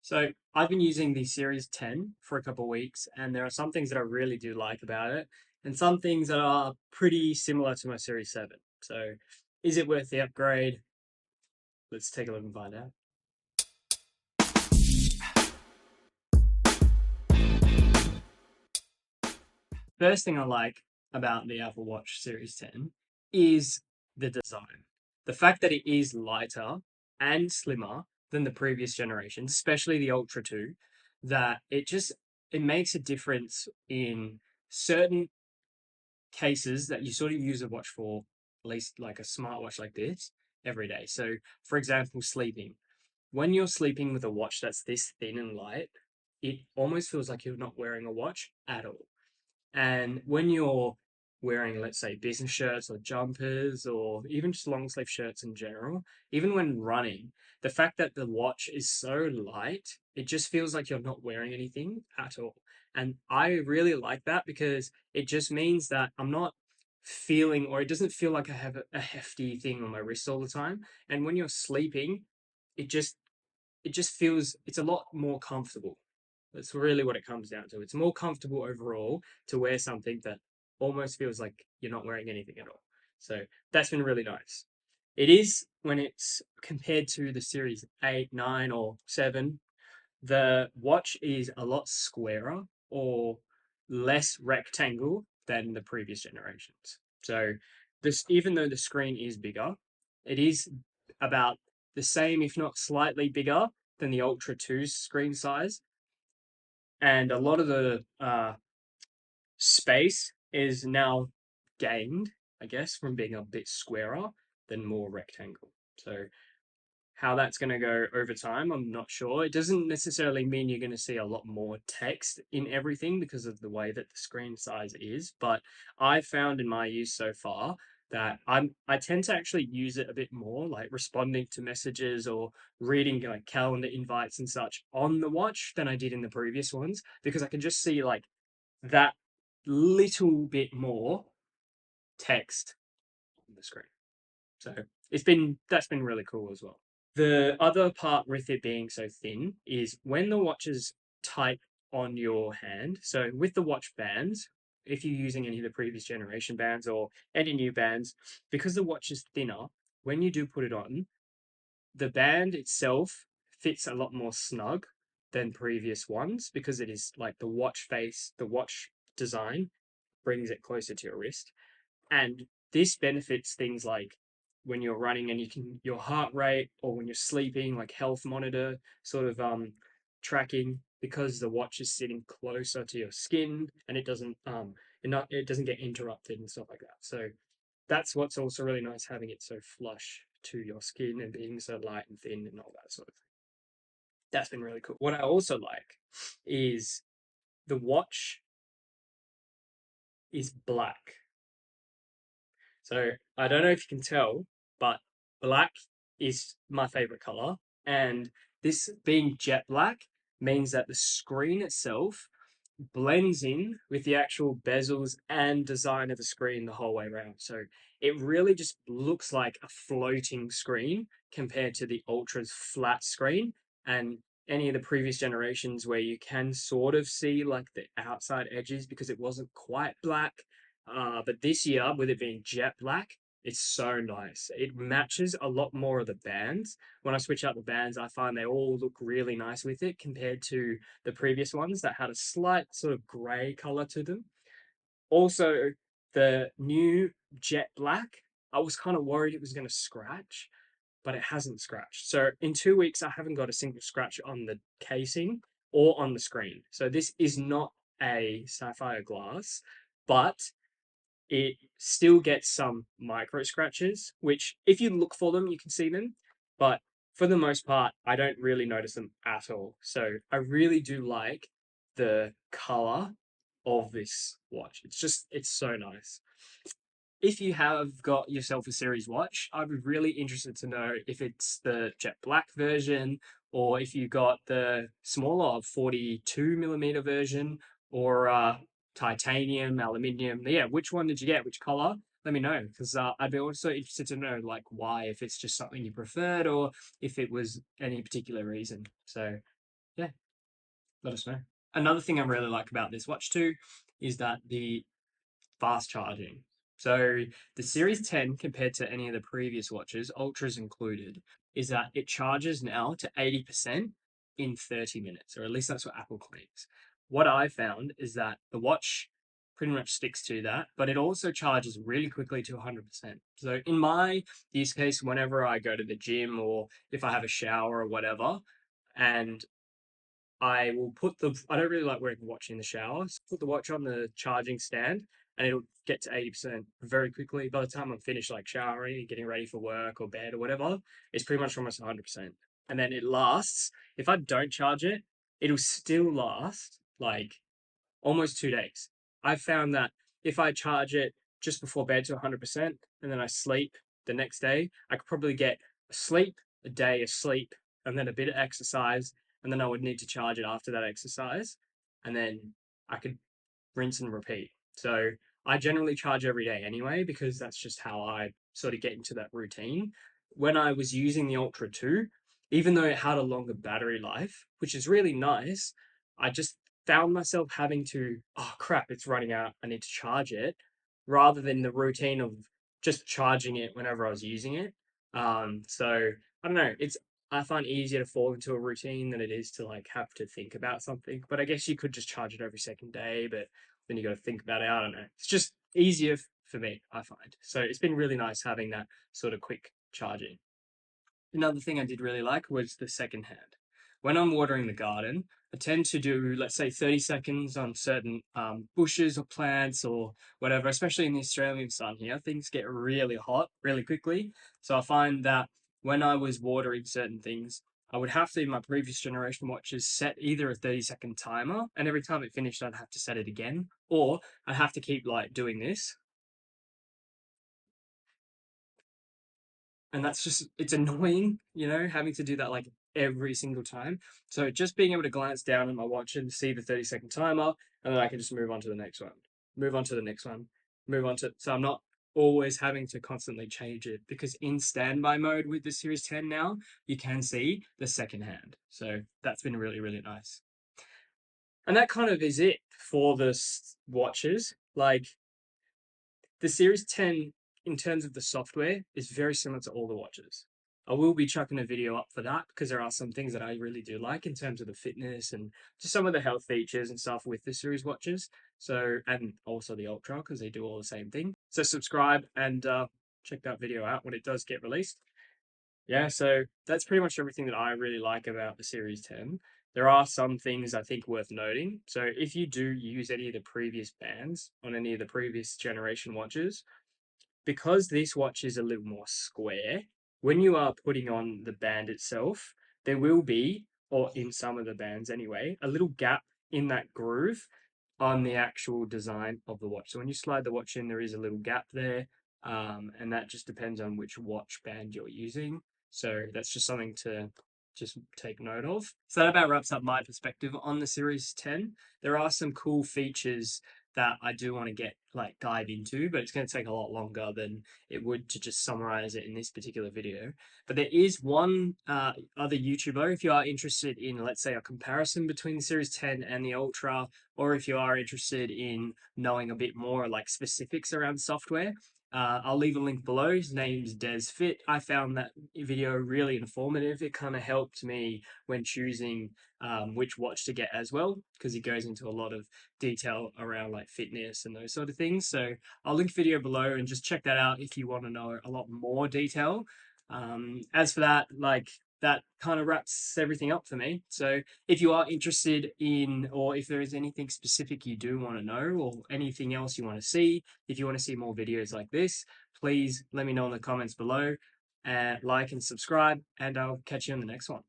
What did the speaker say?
So I've been using the Series 10 for a couple of weeks, and there are some things that I really do like about it, and some things that are pretty similar to my Series 7. So is it worth the upgrade? Let's take a look and find out. First thing I like about the Apple Watch Series 10 is the design. The fact that it is lighter and slimmer than the previous generations, especially the Ultra 2, that it makes a difference in certain cases that you sort of use a watch for, at least like a smartwatch like this, every day. So, for example, sleeping. When you're sleeping with a watch that's this thin and light, it almost feels like you're not wearing a watch at all. And when you're wearing, let's say, business shirts or jumpers or even just long sleeve shirts in general, even when running, the fact that the watch is so light, it just feels like you're not wearing anything at all. And I really like that because it just means that I'm not feeling, or it doesn't feel like I have a hefty thing on my wrist all the time. And when you're sleeping, it just it just feels it's a lot more comfortable. That's really what it comes down to. It's more comfortable overall to wear something that almost feels like you're not wearing anything at all. So that's been really nice. It is when it's compared to the Series 8, 9, or 7, the watch is a lot squarer or less rectangle than the previous generations. So this, even though the screen is bigger, it is about the same, if not slightly bigger than the Ultra 2's screen size. And a lot of the space is now gained, I guess, from being a bit squarer than more rectangle. So how that's going to go over time, I'm not sure. It doesn't necessarily mean you're going to see a lot more text in everything because of the way that the screen size is. But I found in my use so far that I tend to actually use it a bit more, like responding to messages or reading like calendar invites and such on the watch than I did in the previous ones because I can just see like that little bit more text on the screen. So that's been really cool as well. The other part with it being so thin is when the watch is tight on your hand. So with the watch bands, if you're using any of the previous generation bands or any new bands, because the watch is thinner, when you do put it on, the band itself fits a lot more snug than previous ones because it is like the watch face, the watch design brings it closer to your wrist. And this benefits things like when you're running and you can your heart rate, or when you're sleeping, like health monitor sort of tracking, because the watch is sitting closer to your skin and it doesn't get interrupted and stuff like that. So that's what's also really nice, having it so flush to your skin and being so light and thin and all that sort of thing. That's been really cool. What I also like is the watch is black. So I don't know if you can tell, but black is my favorite color. And this being jet black means that the screen itself blends in with the actual bezels and design of the screen the whole way around. So it really just looks like a floating screen compared to the Ultra's flat screen and any of the previous generations where you can sort of see like the outside edges because it wasn't quite black. But this year, with it being jet black, it's so nice. It matches a lot more of the bands. When I switch out the bands, I find they all look really nice with it compared to the previous ones that had a slight sort of grey color to them. Also, the new jet black, I was kind of worried it was going to scratch, but it hasn't scratched. So in 2 weeks, I haven't got a single scratch on the casing or on the screen. So this is not a sapphire glass, but it still gets some micro scratches, which if you look for them, you can see them. But for the most part, I don't really notice them at all. So I really do like the color of this watch. It's so nice. If you have got yourself a series watch, I'd be really interested to know if it's the jet black version or if you got the smaller 42 millimeter version or titanium, aluminium. Yeah, which one did you get? Which color? Let me know because I'd be also interested to know like why, if it's just something you preferred or if it was any particular reason. So yeah, let us know. Another thing I really like about this watch too is that the fast charging. So the Series 10 compared to any of the previous watches, Ultras included, is that it charges now to 80% in 30 minutes, or at least that's what Apple claims. What I found is that the watch pretty much sticks to that, but it also charges really quickly to 100%. So in my use case, whenever I go to the gym or if I have a shower or whatever, and I will put the. I don't really like wearing a watch in the shower. So put the watch on the charging stand, and it'll get to 80% very quickly. By the time I'm finished, like showering and getting ready for work or bed or whatever, it's pretty much almost 100%. And then it lasts. If I don't charge it, it'll still last like almost 2 days. I've found that if I charge it just before bed to 100% and then I sleep the next day, I could probably get a sleep, a day of sleep, and then a bit of exercise, and then I would need to charge it after that exercise, and then I could rinse and repeat. So I generally charge every day anyway, because that's just how I sort of get into that routine. When I was using the Ultra 2, even though it had a longer battery life, which is really nice, I just found myself having to, oh crap, it's running out, I need to charge it, rather than the routine of just charging it whenever I was using it. So I don't know, I find it easier to fall into a routine than it is to like have to think about something. But I guess you could just charge it every second day, but then you got to think about it. I don't know. It's just easier for me, I find. So it's been really nice having that sort of quick charging. Another thing I did really like was the second hand. When I'm watering the garden, I tend to do, let's say, 30 seconds on certain bushes or plants or whatever, especially in the Australian sun here. Things get really hot really quickly. So I find that when I was watering certain things, I would have to, in my previous generation watches, set either a 30-second timer, and every time it finished, I'd have to set it again, or I'd have to keep like doing this, and that's just it's annoying, having to do that like every single time. So just being able to glance down at my watch and see the 30-second timer, and then I can just move on to the next one, move on to the next one, move on to. So I'm not always having to constantly change it, because in standby mode with the Series 10 now, you can see the second hand. So that's been really, really nice. And that kind of is it for the watches. Like, the Series 10, in terms of the software, is very similar to all the watches. I will be chucking a video up for that, because there are some things that I really do like in terms of the fitness and just some of the health features and stuff with the series watches. So, and also the Ultra, because they do all the same thing. So subscribe and check that video out when it does get released. Yeah, so that's pretty much everything that I really like about the Series 10. There are some things I think worth noting. So if you do use any of the previous bands on any of the previous generation watches, because this watch is a little more square, when you are putting on the band itself, there will be, or in some of the bands anyway, a little gap in that groove on the actual design of the watch. So when you slide the watch in, there is a little gap there, and that just depends on which watch band you're using. So that's just something to just take note of. So that about wraps up my perspective on the Series 10. There are some cool features that I do want to get like dive into, but it's going to take a lot longer than it would to just summarize it in this particular video. But there is one other YouTuber, if you are interested in, let's say, a comparison between the Series 10 and the Ultra, or if you are interested in knowing a bit more like specifics around software, I'll leave a link below. His name's Des Fit. I found that video really informative. It kind of helped me when choosing which watch to get as well, because he goes into a lot of detail around like fitness and those sort of things. So I'll link video below and just check that out if you want to know a lot more detail. As for that, like that kind of wraps everything up for me. So if you are interested in, or if there is anything specific you do want to know, or anything else you want to see, if you want to see more videos like this, please let me know in the comments below. Like and subscribe, and I'll catch you on the next one.